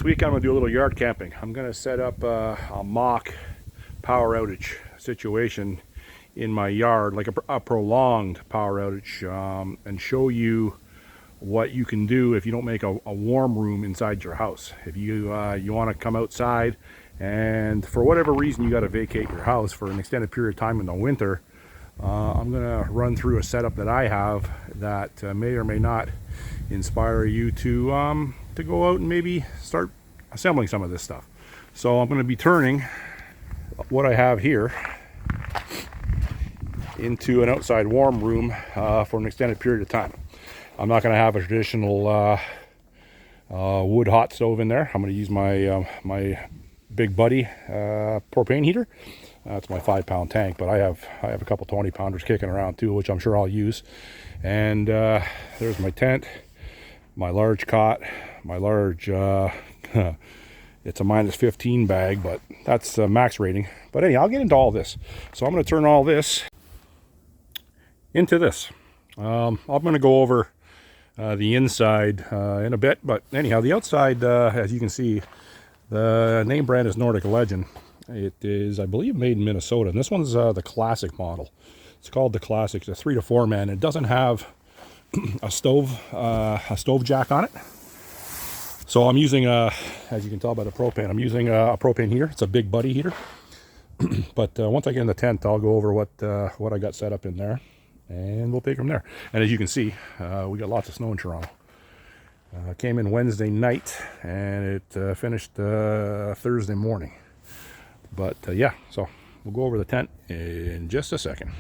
weekend I'm going to do a little yard camping. I'm going to set up a mock power outage situation in my yard, like a prolonged power outage, and show you what you can do if you don't make a warm room inside your house. If you want to come outside and for whatever reason you got to vacate your house for an extended period of time in the winter, I'm going to run through a setup that I have that may or may not inspire you to go out and maybe start assembling some of this stuff. So I'm going to be turning what I have here into an outside warm room for an extended period of time. I'm not going to have a traditional wood hot stove in there. I'm going to use my my Big Buddy propane heater. That's my 5-pound tank, but I have a couple 20-pounders kicking around too, which I'm sure I'll use. And there's my tent, my large cot, my large it's a -15 bag, but that's max rating. But anyhow, I'll get into all this. So I'm going to turn all this into this. I'm going to go over the inside in a bit, but anyhow, the outside, as you can see, the name brand is Nordic Legend. It is, I believe, made in Minnesota, and this one's the classic model. It's called the Classic. It's a 3 to 4 man. It doesn't have a stove jack on it. So I'm using, as you can tell by the propane, I'm using a propane heater. It's a Big Buddy heater. But once I get in the tent, I'll go over what I got set up in there, and we'll take from there. And as you can see, we got lots of snow in Toronto. Came in Wednesday night, and it finished Thursday morning. But yeah, so we'll go over the tent in just a second.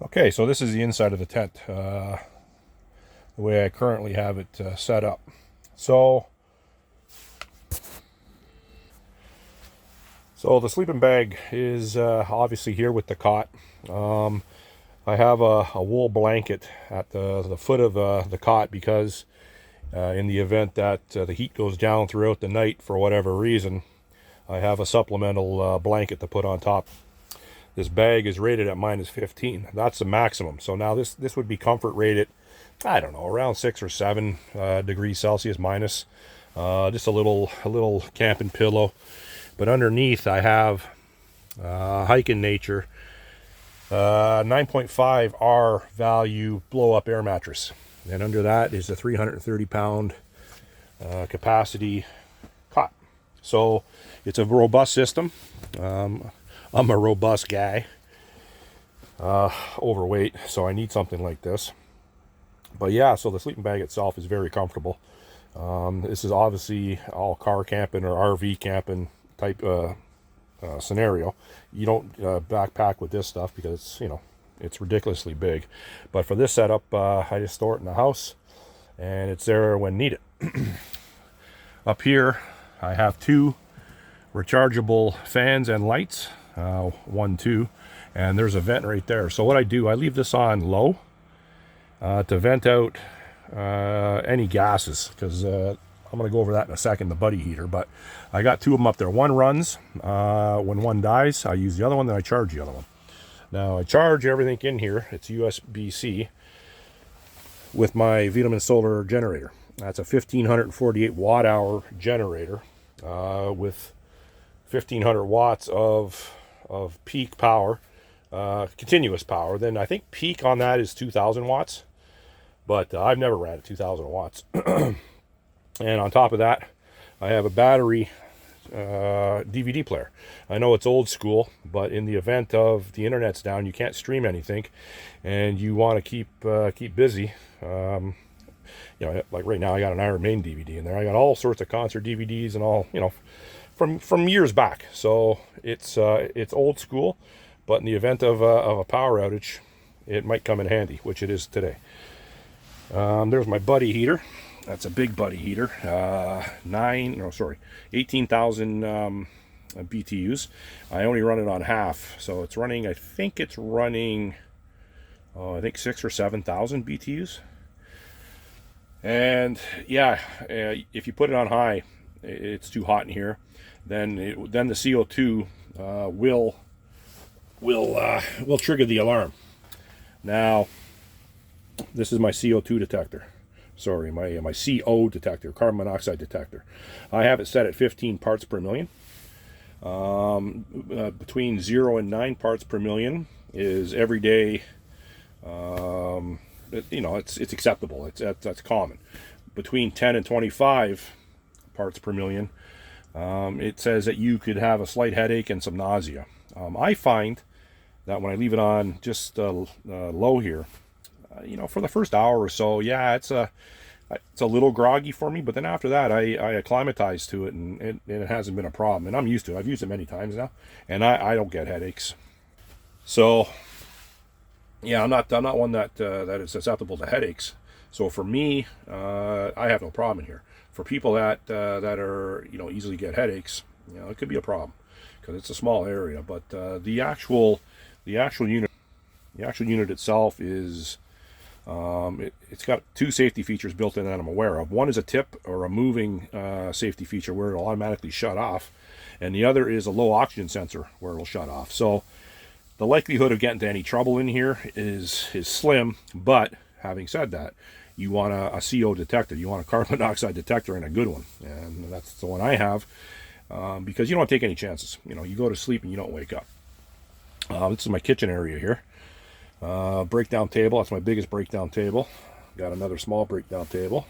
Okay, so this is the inside of the tent, the way I currently have it set up. So the sleeping bag is obviously here with the cot. I have a wool blanket at the foot of the cot because in the event that the heat goes down throughout the night for whatever reason, I have a supplemental blanket to put on top. This bag is rated at -15. That's the maximum. So now this would be comfort rated, I don't know, around 6 or 7 degrees Celsius minus. Just a little camping pillow. But underneath I have Hike in Nature 9.5 R value blow-up air mattress. And under that is a 330-pound capacity cot. So it's a robust system. I'm a robust guy, overweight, so I need something like this. But yeah, so the sleeping bag itself is very comfortable. This is obviously all car camping or RV camping type scenario. You don't backpack with this stuff because it's ridiculously big. But for this setup, I just store it in the house, and it's there when needed. Up here, I have 2 rechargeable fans and lights, 1, 2, and there's a vent right there. So what I do, I leave this on low to vent out any gases, because I'm going to go over that in a second, the Buddy heater. But I got 2 of them up there. One runs. When one dies, I use the other one, then I charge the other one. Now, I charge everything in here. It's USB-C with my Vitamin Solar generator. That's a 1,548 watt-hour generator with 1,500 watts of peak power, continuous power. Then I think peak on that is 2,000 watts, but I've never ran at 2,000 watts. And on top of that, I have a battery DVD player. I know it's old school, but in the event of the internet's down, you can't stream anything, and you want to keep busy. Like right now, I got an Iron Maiden DVD in there. I got all sorts of concert DVDs and all, from years back. So it's old school, but in the event of a power outage, it might come in handy, which it is today. There's my Buddy heater. That's a Big Buddy heater, 18,000 BTUs. I only run it on half, so it's running, I think 6 or 7,000 BTUs. And yeah, if you put it on high, it's too hot in here. Then the CO2 will trigger the alarm. Now, this is my CO2 detector. sorry, my CO detector, carbon monoxide detector. I have it set at 15 parts per million. Between 0 and 9 parts per million is everyday. It's acceptable. That's common. Between 10 and 25 parts per million, it says that you could have a slight headache and some nausea. I find that when I leave it on just low here, for the first hour or so, yeah, it's a little groggy for me, but then after that, I acclimatize to it, and it hasn't been a problem, and I'm used to it. I've used it many times now, and I don't get headaches. So, yeah, I'm not one that is susceptible to headaches. So for me, I have no problem in here. For people that are easily get headaches, it could be a problem because it's a small area. But the actual unit itself is. It's got 2 safety features built in that I'm aware of. One is a tip or a moving safety feature where it'll automatically shut off, and the other is a low oxygen sensor where it'll shut off. So the likelihood of getting into any trouble in here is slim. But having said that, you want a CO detector. You want a carbon monoxide detector, and a good one, and that's the one I have, because you don't take any chances. You go to sleep and you don't wake up. This is my kitchen area here. Breakdown table, that's my biggest breakdown table. Got another small breakdown table.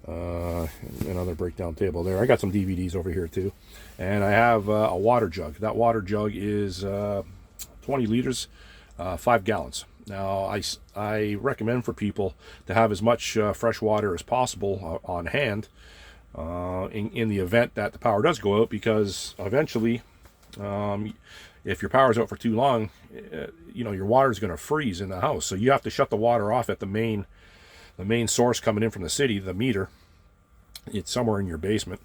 Another breakdown table there. I got some DVDs over here too. And I have a water jug. That water jug is 20 liters, 5 gallons. Now, I recommend for people to have as much fresh water as possible on hand in the event that the power does go out, because eventually, if your power's out for too long, your water is going to freeze in the house. So you have to shut the water off at the main source coming in from the city, the meter. It's somewhere in your basement,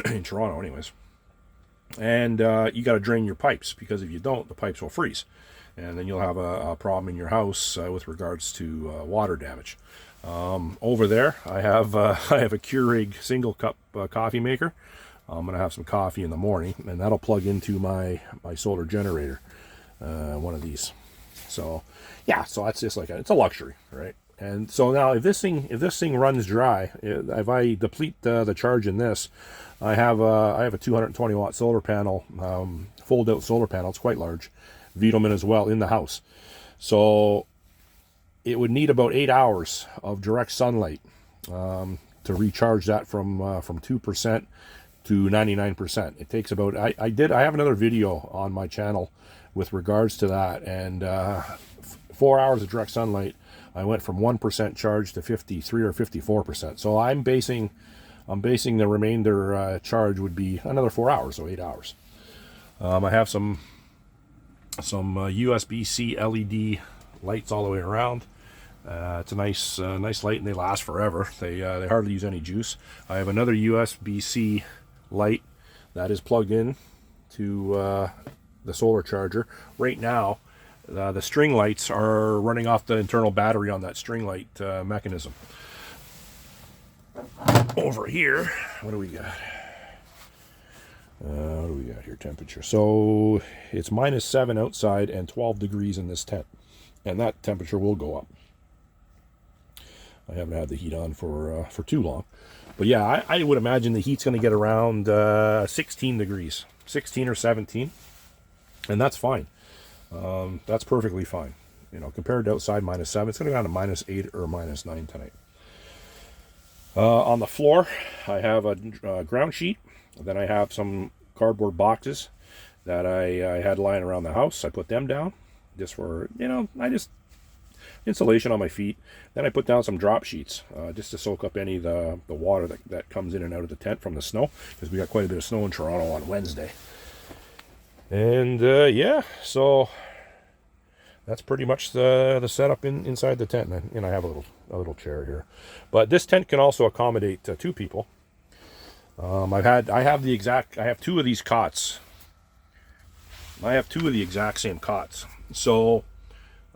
in Toronto anyways. And you got to drain your pipes, because if you don't, the pipes will freeze. And then you'll have a problem in your house with regards to water damage. Over there, I have a Keurig single cup coffee maker. I'm going to have some coffee in the morning, and that'll plug into my solar generator, one of these. So, yeah, so that's just like it's a luxury, right? And so now, if this thing runs dry, if I deplete the charge in this, I have a 220 watt solar panel, fold out solar panel. It's quite large, Wiedemann as well, in the house. So it would need about 8 hours of direct sunlight to recharge that from 2% to 99%. It takes about, I have another video on my channel with regards to that, and 4 hours of direct sunlight, I went from 1% charge to 53 or 54%. So I'm basing the remainder charge would be another 4 hours, so 8 hours. I have some USB-C LED lights all the way around. It's a nice light, and they last forever. They hardly use any juice. I have another USB-C light that is plugged in to the solar charger. Right now, the string lights are running off the internal battery on that string light mechanism. Over here, what do we got? What do we got here? Temperature. So it's -7 outside and 12 degrees in this tent, and that temperature will go up. I haven't had the heat on for too long, but yeah, I would imagine the heat's going to get around 16 degrees, 16 or 17, and that's fine. That's perfectly fine. Compared to outside -7, it's going to go down to -8 or -9 tonight. On the floor, I have a ground sheet. Then I have some cardboard boxes that I had lying around the house. I put them down just for, insulation on my feet. Then I put down some drop sheets just to soak up any of the water that comes in and out of the tent from the snow, because we got quite a bit of snow in Toronto on Wednesday. And yeah, so that's pretty much the setup inside the tent. And I have a little chair here, but this tent can also accommodate 2 people. I have 2 of these cots. I have 2 of the exact same cots. So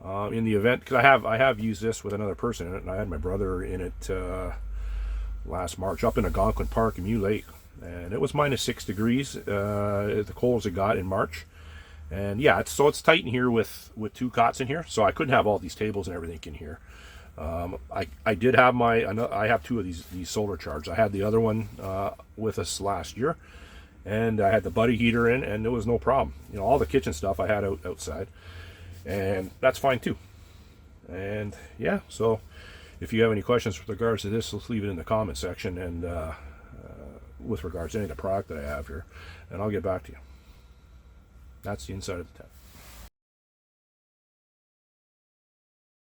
in the event, because I have used this with another person in it, and I had my brother in it last March up in Algonquin Park in Mew Lake, and it was -6 degrees, the coldest it got in March. And yeah, it's tight in here with 2 cots in here, so I couldn't have all these tables and everything in here. I did have I have two of these solar charged. I had the other one with us last year, and I had the buddy heater in, and there was no problem. You know, all the kitchen stuff I had outside, and that's fine too. And yeah, so if you have any questions with regards to this, let's leave it in the comment section, and with regards to any of the product that I have here, and I'll get back to you. That's the inside of the tent.